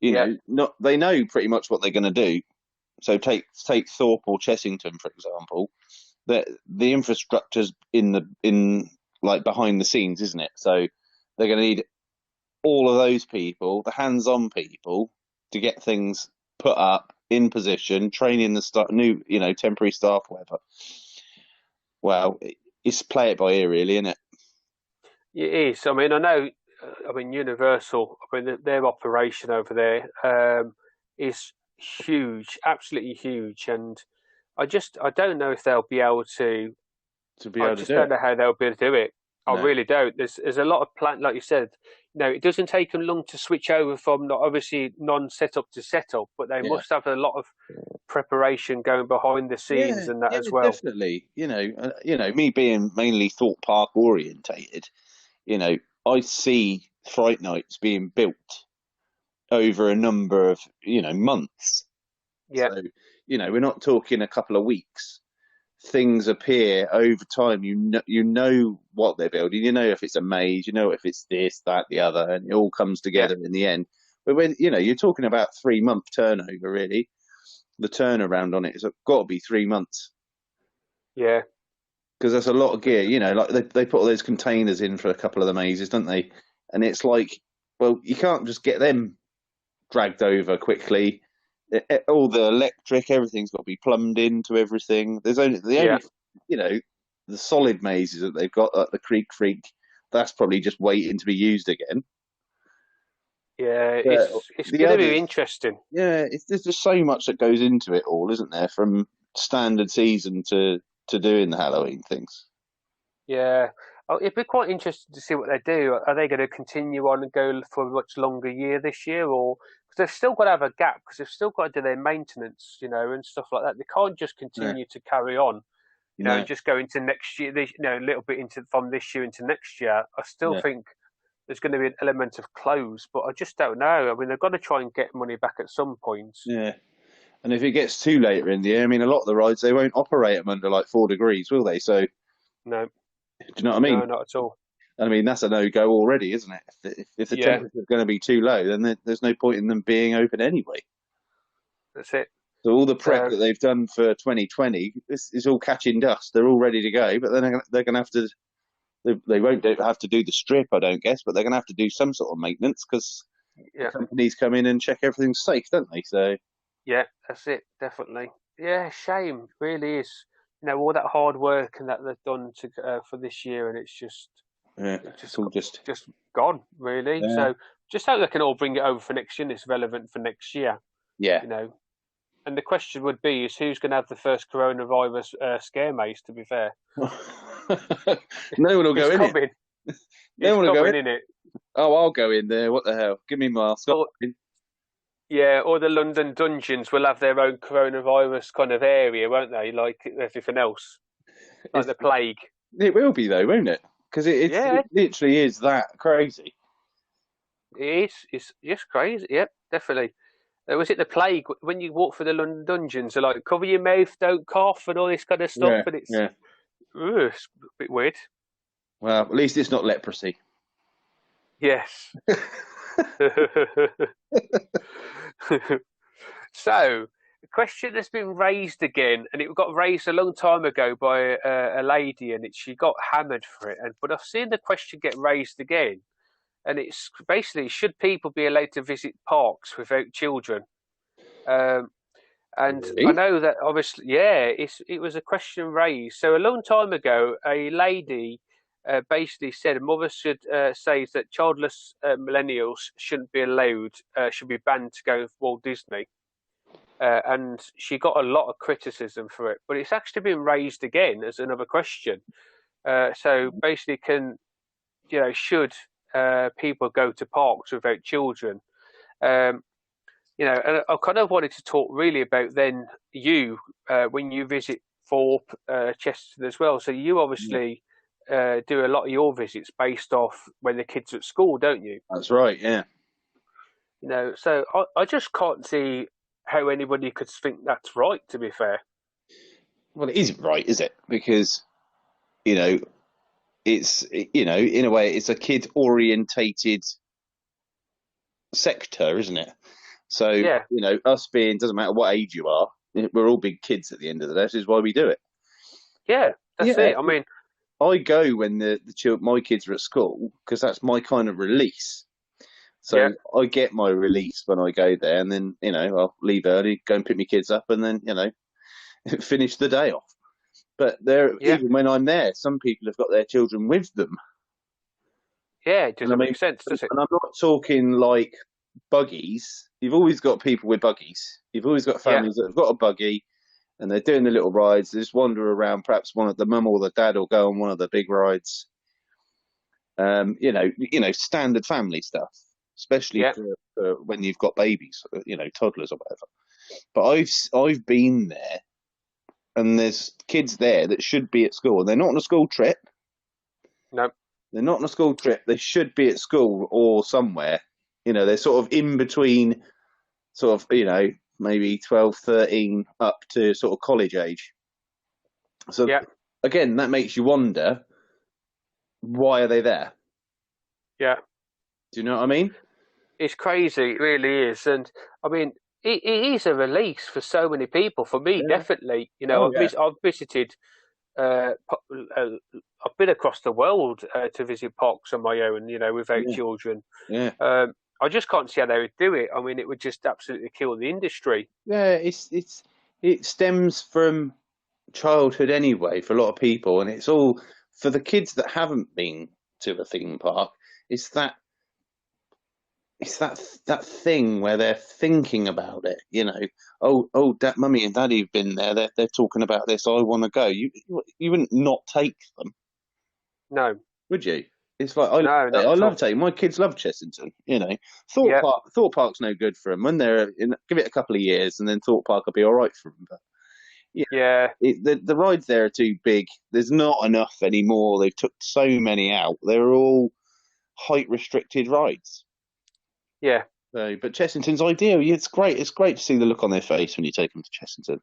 yeah, not they know pretty much what they're going to do. So take Thorpe or Chessington for example. The infrastructure's in like behind the scenes, isn't it? So they're going to need all of those people, the hands-on people, to get things put up in position, training the new, temporary staff, whatever. Well, it's play it by ear, really, isn't it? it is. I mean, I know, I mean, Universal, I mean, their operation over there is huge, absolutely huge. And I don't know if they'll be able to To be I able to just do don't it. know how they'll be able to do it. I No. really don't. There's a lot of plan, like you said. It doesn't take them long to switch over from not obviously non-setup to setup, but they Yeah. must have a lot of preparation going behind the scenes Yeah, and that yeah, as well. definitely. Me being mainly Thought Park orientated, you know, I see Fright Nights being built over a number of, months. Yeah, So, we're not talking a couple of weeks. Things appear over time. You know what they're building. You know if it's a maze. You know if it's this, that, the other, and it all comes yeah, together in the end. But when you're talking about 3 month turnover, really, the turnaround on it has got to be 3 months yeah. because that's a lot of gear. Like they put all those containers in for a couple of the mazes, don't they? And it's like, well, you can't just get them dragged over quickly. All the electric, everything's got to be plumbed into everything. There's only the Yeah, only, you know, the solid mazes that they've got at the Creek Freak. That's probably just waiting to be used again. yeah. But It's the going to be others, interesting. yeah, there's just so much that goes into it all, isn't there? From standard season to doing the Halloween things. Yeah. Oh, it'd be quite interesting to see what they do. Are they going to continue on and go for a much longer year this year, or because they've still got to have a gap because they've still got to do their maintenance, and stuff like that. They can't just No, continue to carry on, no, just go into next year. A little bit into from this year into next year. I still yeah, think there's going to be an element of close, but I just don't know. I mean, they've got to try and get money back at some point. yeah. And if it gets too later in the year, I mean, a lot of the rides they won't operate them under like 4 degrees, will they? So, do No, you know what I no, mean? not at all. I mean, that's a no-go already, isn't it? If the Yeah, temperature is going to be too low, then there's no point in them being open anyway. that's it. So all the prep So that they've done for 2020 is all catching dust. They're all ready to go, but then they're going to have to. They won't have to do the strip, I don't guess, but they're going to have to do some sort of maintenance because the yeah, companies come in and check everything's safe, don't they? So yeah, that's it. Definitely. Yeah, shame. Really is. All that hard work and that they've done to for this year, and yeah, it's it's just all just just gone really. yeah, So just hope they can all bring it over for next year. And it's relevant for next year. yeah. You know. And the question would be: is who's going to have the first coronavirus scare mace? To be fair, No one will it's go in it. coming. No It's one will go in. coming in it. Oh, I'll go in there. What the hell? Give me my mask. Or yeah, or the London dungeons will have their own coronavirus kind of area, won't they? Like everything else, like It's, the plague. it will be though, won't it? Because Yeah, it literally is that crazy. it is. It's just crazy. Yep, definitely. Was it the plague when you walk through the London dungeons? They're like cover your mouth, don't cough, and all this kind of stuff. Yeah, And yeah. it's a bit weird. Well, at least it's not leprosy. Yes. So, the question has been raised again, and it got raised a long time ago by a lady, and she got hammered for it. But I've seen the question get raised again, and it's basically should people be allowed to visit parks without children? Um, and I Really? know that obviously, yeah, it was a question raised. So a long time ago, a lady basically said mothers should say that childless millennials shouldn't be allowed, should be banned to go with Walt Disney. And she got a lot of criticism for it, but it's actually been raised again as another question. So basically, should people go to parks without children? Um, and I kind of wanted to talk really about then you when you visit Thorpe, Chesterton as well. So you Yeah, obviously do a lot of your visits based off when the kids are at school, don't you? that's right. Yeah. So I just can't see how anybody could think that's right. To be fair, Well, it isn't right, is it? Because you know, in a way, it's a kid orientated sector, isn't it? So, yeah, us being, doesn't matter what age you are, we're all big kids at the end of the day. This is why we do it. yeah, that's Yeah, it. I mean, I go when my kids are at school because that's my kind of release. So yeah, I get my release when I go there, and then I'll leave early, go and pick my kids up, and then finish the day off. But there, yeah, even when I'm there, some people have got their children with them, yeah. It and I doesn't mean, make sense, and does it? I'm not talking like buggies. You've always got people with buggies. You've always got Yeah, families that have got a buggy and they're doing the little rides. They just wander around. Perhaps one of the mum or the dad will go on one of the big rides. Standard family stuff, especially yeah, for when you've got babies, toddlers or whatever. But I've been there, and there's kids there that should be at school, and they're not on a school trip. no, They're not on a school trip. They should be at school or somewhere. They're sort of in between, sort of, maybe 12, 13 up to sort of college age. So yeah, again, that makes you wonder, why are they there? yeah. Do you know what I mean? It's crazy, it really is. And I mean, it is a release for so many people. For me, Yeah. definitely. Oh yeah. I've visited. I've been across the world to visit parks on my own. Without Yeah. children. Yeah. I just can't see how they would do it. I mean, it would just absolutely kill the industry. Yeah. It stems from childhood anyway for a lot of people, and it's all for the kids that haven't been to a theme park. It's that that thing where they're thinking about it. Oh, dad, mummy, and daddy have been there. They're talking about this. I want to go. You wouldn't not take them, No, would you? It's like no, not I at love all. taking my kids. Love Chessington. Yeah, Thorpe Park's no good for them when give it a couple of years, and then Thorpe Park will be all right for them. But yeah, yeah, the rides there are too big. There's not enough anymore. They've took so many out. They're all height restricted rides. yeah. So, but Chessington's ideal. Yeah, it's great. It's great to see the look on their face when you take them to Chessington.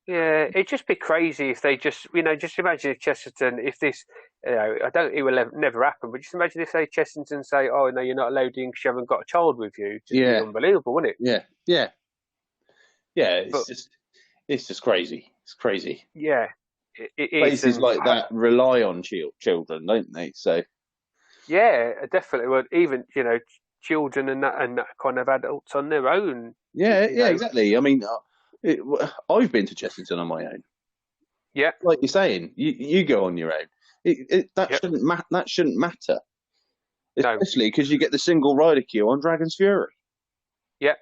Yeah, it'd just be crazy if they just imagine if Chesterton, if this, I don't. It will never happen. But just imagine if they Chessington say, "Oh no, you're not allowed in because you haven't got a child with you." It'd just be Yeah, unbelievable, wouldn't it? yeah, yeah, yeah. But It's just crazy. It's crazy. yeah, it is, Places and like that rely on children, don't they? So yeah, definitely. Well, even children and that kind of adults on their own. yeah, You yeah, know, exactly. I mean, it, I've been to Chessington on my own. yeah, Like you're saying, you go on your own. That yeah, shouldn't matter, no, especially because you get the single rider queue on Dragon's Fury. yeah,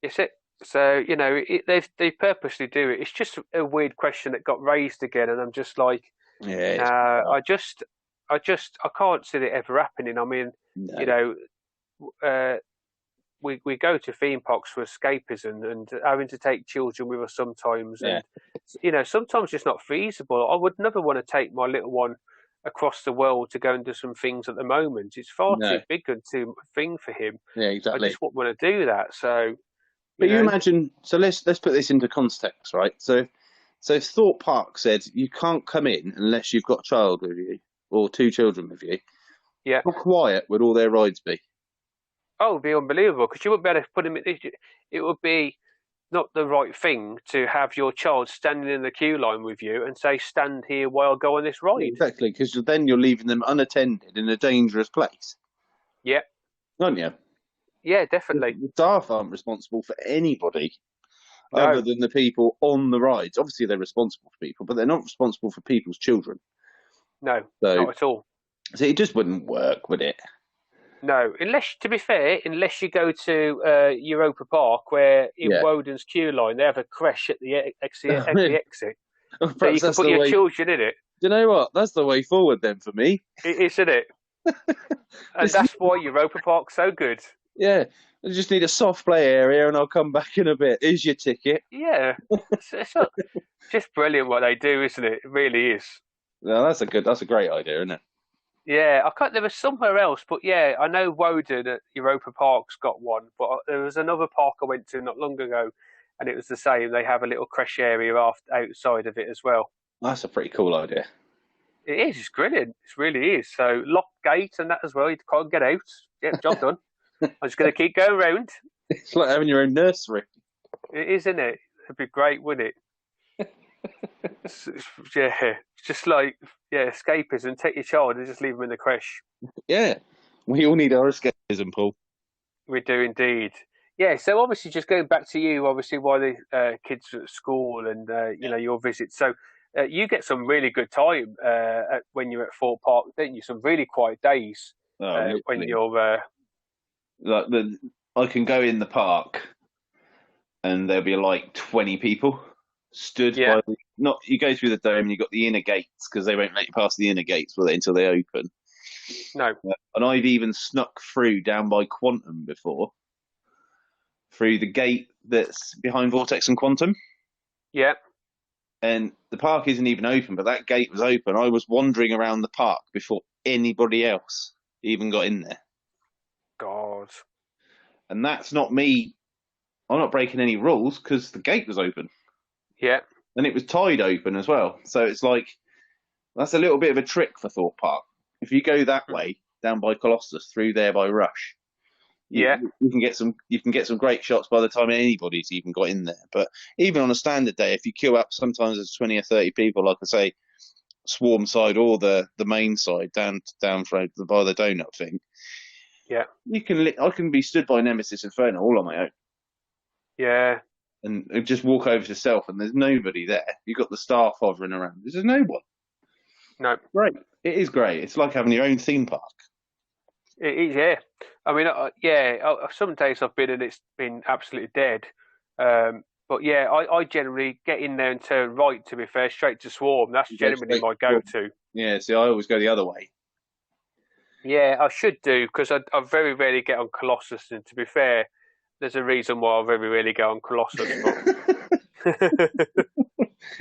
it's it. So they purposely do it. It's just a weird question that got raised again, and I'm just like, Yeah, no, it's bizarre. I can't see it ever happening. I mean, you No, know, uh, we go to theme parks for escapism and having to take children with us sometimes, yeah, and sometimes it's not feasible. I would never want to take my little one across the world to go and do some things at the moment. It's far too no, big and too thing for him. yeah, I exactly. just wouldn't want to do that. So you But you know, imagine. So let's put this into context, right? So if Thorpe Park said you can't come in unless you've got a child with you or two children with you, yeah. how quiet would all their rides be? Oh, it'd be unbelievable because you wouldn't be able to put him. It would be not the right thing to have your child standing in the queue line with you and say, "Stand here while I go on this Yeah, ride." exactly, because then you're leaving them unattended in a dangerous place, Yeah, aren't you? yeah, definitely. The staff aren't responsible for anybody other No, than the people on the rides. Obviously, they're responsible for people, but they're not responsible for people's children. no, So, not at all. so it just wouldn't work, would it? No, unless, to be fair, unless you go to Europa Park, where in Yeah. Woden's queue line they have a creche at the exit, so Perhaps you can that's put the your way. children in it. Do you know what? That's the way forward then for me. Isn't it? And Just, that's why Europa Park's so good. yeah, I just need a soft play area, and I'll come back in a bit. Here's your ticket. Yeah, it's just brilliant what they do, isn't it? It really is. No, that's a great idea, isn't it? Yeah, I can't. There was somewhere else, but yeah, I know Woden at Europa Park's got one, but there was another park I went to not long ago, and it was the same. They have a little creche area outside of it as well. That's a pretty cool idea. It is. It's brilliant. It really is. So locked gate and that as well. You can't get out. Yep, job done. I'm just going to keep going round. It's like having your own nursery. It is, isn't it? It'd be great, wouldn't it? Yeah, it's just like escapism. Take your child and just leave them in the creche. Yeah, we all need our escapism, Paul. We do indeed. Yeah. So obviously, just going back to you, obviously, while the kids are at school and Yeah. your visits. So you get some really good time when you're at Fort Park, don't you? Some really quiet days Oh, when literally. you're Like I can go in the park and there'll be like 20 people stood yeah. by not you go through the dome and you've got the inner gates because they won't let you pass the inner gates will they, until they open. No. And I've even snuck through down by Quantum before, through the gate that's behind Vortex and Quantum. Yeah. And the park isn't even open, but that gate was open. I was wandering around the park before anybody else even got in there. God. And that's not me. I'm not breaking any rules because the gate was open. Yeah. And it was tied open as well. So it's like that's a little bit of a trick for Thorpe Park. If you go that way down by Colossus through there by Rush, Yeah. you can get some great shots by the time anybody's even got in there. But even on a standard day, if you queue up, sometimes there's 20 or 30 people, like I say, swarm side or the main side down by the donut thing. Yeah. I can be stood by Nemesis Inferno all on my own. Yeah. And just walk over to Self, and there's nobody there. You've got the staff hovering around. There's no one. No. Great. It is great. It's like having your own theme park. It is. Yeah. I mean, yeah. Some days I've been and it's been absolutely dead. But yeah, I generally get in there and turn right. To be fair, straight to Swarm. That's You go generally straight my to go-to. Yeah, see, I always go the other way. Yeah, I should do because I very rarely get on Colossus. And to be fair, there's a reason why I very rarely go on Colossus. But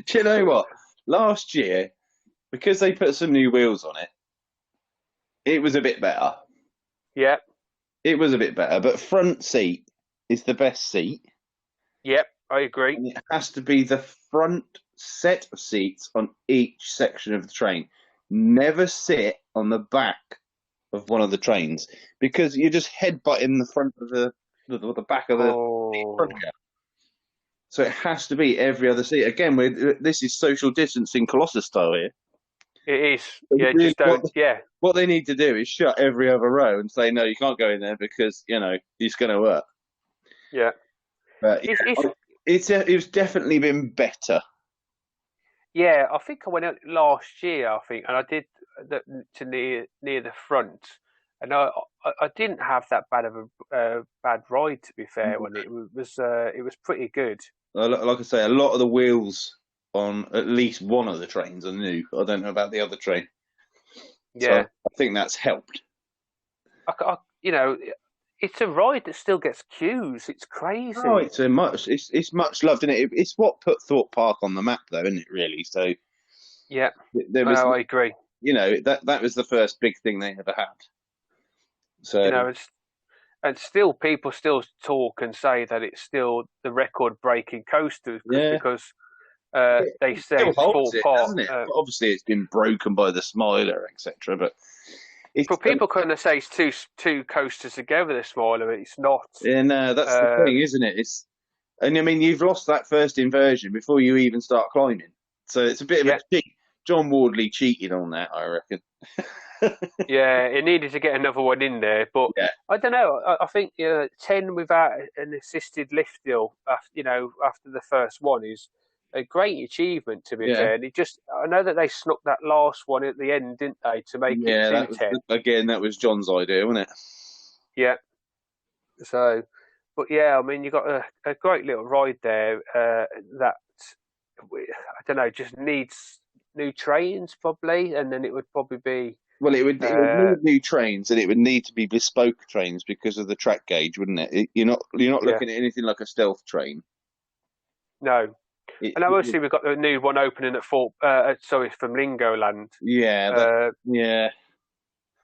Do you know what? Last year, because they put some new wheels on it, it was a bit better. yeah, It was a bit better, but front seat is the best seat, yep, I agree. and it has to be the front set of seats on each section of the train. never sit on the back of one of the trains because you're just headbutting the front of the back of the seat in front Oh, of you. So it has to be every other seat. Again, this is social distancing Colossus style here. it is. So Yeah, really, just don't. Yeah, what they need to do is shut every other row and say, no, you can't go in there because, it's going to work. yeah. But It's yeah, it's definitely been better. Yeah, I think I went out last year. I think, and I did to near the front, and I didn't have that bad of a bad ride, to be fair. When it was pretty good. Like I say, a lot of the wheels on at least one of the trains are new. I don't know about the other train. So Yeah, I think that's helped. you know, it's a ride that still gets queues. It's Oh, crazy. it's much loved, isn't it? It's what put Thorpe Park on the map, though, isn't it? Really. So Yeah, there was, no, I agree. that was the first big thing they ever had. You So know, and still people still talk and say that it's still the record-breaking coaster yeah, because they it still say holds Thorpe it, Park. doesn't it? Obviously, it's been broken by the Smiler, etc. But it's But people kind of say it's two coasters together. The smaller, it's not. yeah, no, that's the Uh, thing, isn't it? And I mean, you've lost that first inversion before you even start climbing. So it's a bit of a yeah, cheat. John Wardley cheated on that, I reckon. yeah. It needed to get another one in there, but Yeah, I don't know. I think 10 without an assisted lift deal, after the first one is a great achievement. To be yeah, fair, and I know that they snuck that last one at the end, didn't they, to make it yeah. two ten. That was John's idea, wasn't it? Yeah. So, but yeah, I mean, you got a great little ride there that I don't know, just needs new trains probably, and then it would probably be Well, it would uh, need new trains, and it would need to be bespoke trains because of the track gauge, wouldn't it? You're not yeah, looking at anything like a stealth train. no. It, And it obviously would- we've got the new one opening at sorry, from Lingoland. yeah, Uh, yeah.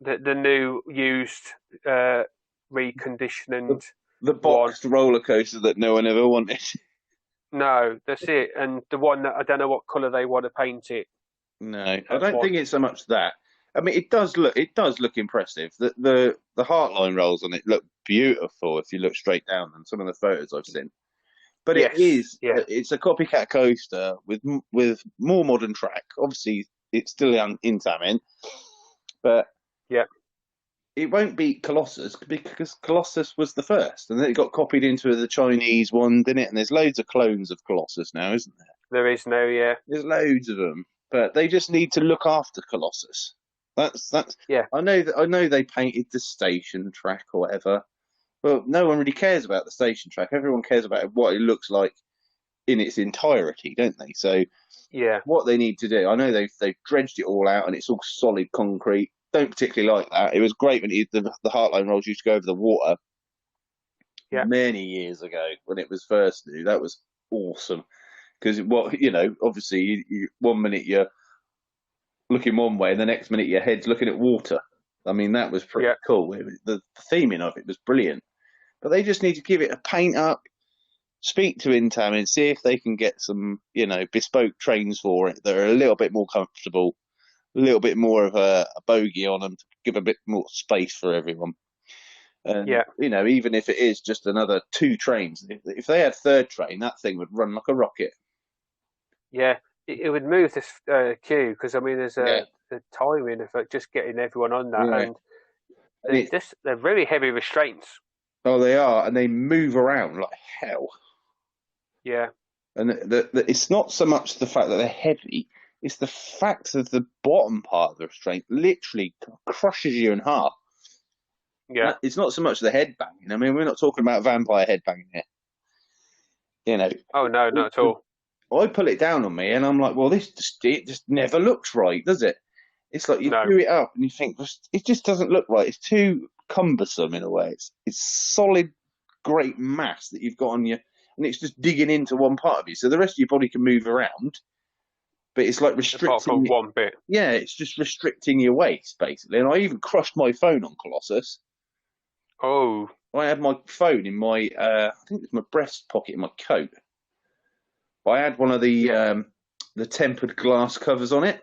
the new used uh, reconditioned The, the one. boxed roller coaster that no one ever wanted. No, that's it. And the one that I don't know what colour they want to paint it. No, I That's don't one. think it's so much that. I mean, it does look impressive. The heartline rolls on it look beautiful if you look straight down them. Some of the photos I've seen, but Yes, yeah, it's a copycat coaster with more modern track. Obviously, it's still in Tamin, but yeah, it won't beat Colossus because Colossus was the first, and then it got copied into the Chinese one, didn't it? And there's loads of clones of Colossus now, isn't there? there is no, yeah, There's loads of them, but they just need to look after Colossus. That's. yeah, I know they painted the station track or whatever, but no one really cares about the station track. Everyone cares about what it looks like in its entirety, don't they? So yeah, what they need to do, I know they've dredged it all out and it's all solid concrete. Don't particularly like that. It was great when the Heartline rolls used to go over the water yeah, many years ago when it was first new. That was awesome because obviously one minute you're looking one way and the next minute your head's looking at water. I mean, that was pretty yeah, cool. The theming of it was brilliant. But they just need to give it a paint up, speak to Intam and see if they can get some, bespoke trains for it that are a little bit more comfortable, a little bit more of a bogey on them to give a bit more space for everyone. And, yeah, even if it is just another two trains, if they had third train, that thing would run like a rocket. yeah. It would move this queue because I mean, there's Yeah, a timing of just getting everyone on that, yeah. and And they're very heavy restraints. oh, they are, and they move around like hell. Yeah, And it's not so much the fact that they're heavy, it's the fact that the bottom part of the restraint literally crushes you in half. yeah. It's not so much the head banging. I mean, we're not talking about vampire head banging here. You know, Oh no, not at all. I pull it down on me, and I'm like, well, it just never looks right, does it? It's like you No. do it up, and you think it just doesn't look right. It's too cumbersome in a way. It's solid, great mass that you've got on you, and it's just digging into one part of you. So the rest of your body can move around, but it's like Apart from restricting. one bit. Yeah, it's just restricting your waist basically. And I even crushed my phone on Colossus. Oh, I had my phone in my, I think it was my breast pocket in my coat. I had one of the tempered glass covers on it,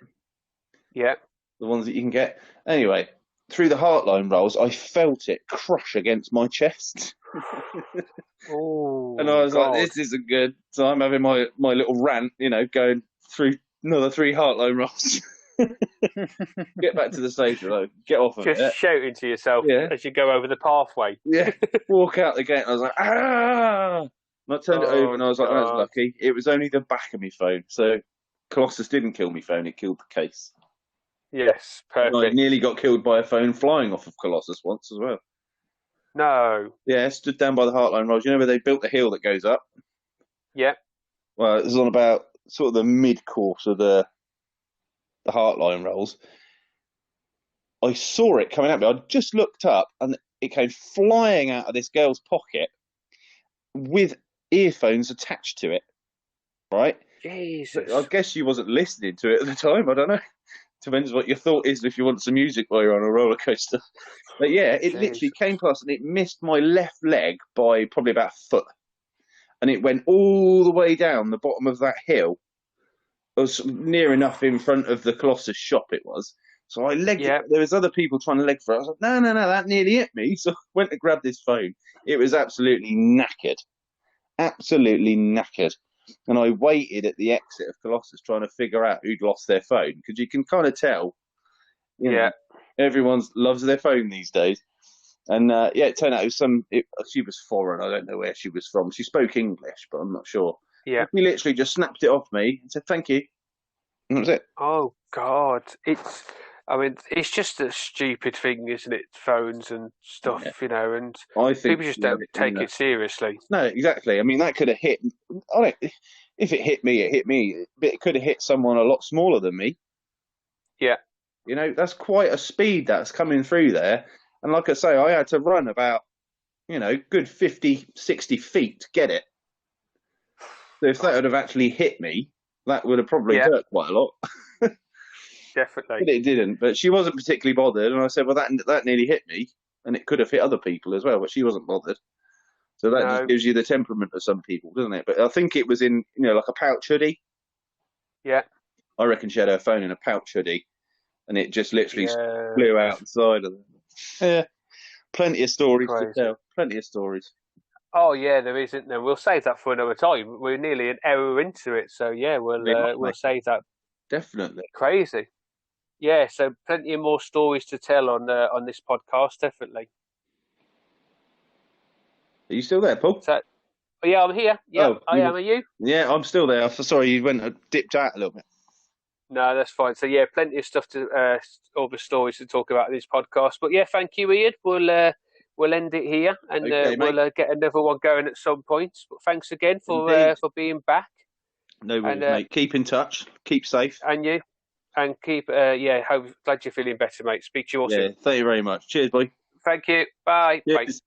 yeah, the ones that you can get. Anyway, through the Heartline rolls, I felt it crush against my chest. And I Oh was like, God. this isn't good. So I'm having my little rant, going through another 3 Heartline rolls. Get back to the station, though. Get off of Just it. shouting to yourself Yeah, as you go over the pathway. yeah. Walk out the gate, and I was like, ah! And I turned it over, Oh and I was like, that's God. lucky. It was only the back of my phone. So Colossus didn't kill my phone, it killed the case. Yes, And I perfect. nearly got killed by a phone flying off of Colossus once as well. No. Yeah, stood down by the Heartline Rolls. You know where they built the hill that goes up? Yeah. Well, it was on about sort of the mid course of the Heartline Rolls. I saw it coming at me. I just looked up and it came flying out of this girl's pocket with earphones attached to it, right? I Jesus. guess she wasn't listening to it at the time. I don't know. Depends what your thought is if you want some music while you're on a roller coaster. But yeah, it literally Jesus. came past and it missed my left leg by probably about a foot. And it went all the way down the bottom of that hill. It was near enough in front of the Colossus shop it was. So I legged it. Yeah. There was other people trying to leg for it. I was like, no, no, no, that nearly hit me. So I went to grab this phone. It was absolutely knackered. Absolutely knackered. And I waited at the exit of Colossus trying to figure out who'd lost their phone. Because you can kind of tell, Yeah. everyone loves their phone these days. And yeah, it turned out she was foreign. I don't know where she was from. She spoke English, but I'm not sure. Yeah. She literally just snapped it off me and said, thank you. And that was it. Oh God. I mean, it's just a stupid thing, isn't it? Phones and Yeah. stuff, and I think, people just don't take it seriously. no, exactly. I mean, that could have hit. I don't, if it hit me, it hit me. But it could have hit someone a lot smaller than me. Yeah. That's quite a speed that's coming through there. And like I say, I had to run about, good 50, 60 feet to get it. So if that would have actually hit me, that would have probably Yeah. hurt quite a lot. Definitely. But it didn't. But she wasn't particularly bothered. And I said, well, that nearly hit me. And it could have hit other people as well. But she wasn't bothered. So that just No. gives you the temperament of some people, doesn't it? But I think it was in, like a pouch hoodie. Yeah. I reckon she had her phone in a pouch hoodie, and it just literally Yeah. flew out the side of it. Yeah, plenty of stories to Crazy. tell. Plenty of stories. Oh yeah, there is, isn't there? We'll save that for another time. We're nearly an hour into it, so yeah, They might we'll make save that. definitely. Crazy. Yeah, so plenty of more stories to tell on this podcast, definitely. Are you still there, Paul? So, yeah, I'm here. Yep, Oh, I am. Are you? yeah, I'm still there. Sorry, you dipped out a little bit. No, that's fine. So yeah, plenty of stuff to all the stories to talk about in this podcast. But yeah, thank you, Ian. We'll end it here, and Okay, mate. we'll get another one going at some point. But thanks again Indeed. for being back, No worries, and mate. Keep in touch. Keep safe. you, and keep glad you're feeling better, mate. Speak to you all Yeah, soon. thank you very much. Cheers, boy. Thank you. Bye. Bye. Cheers.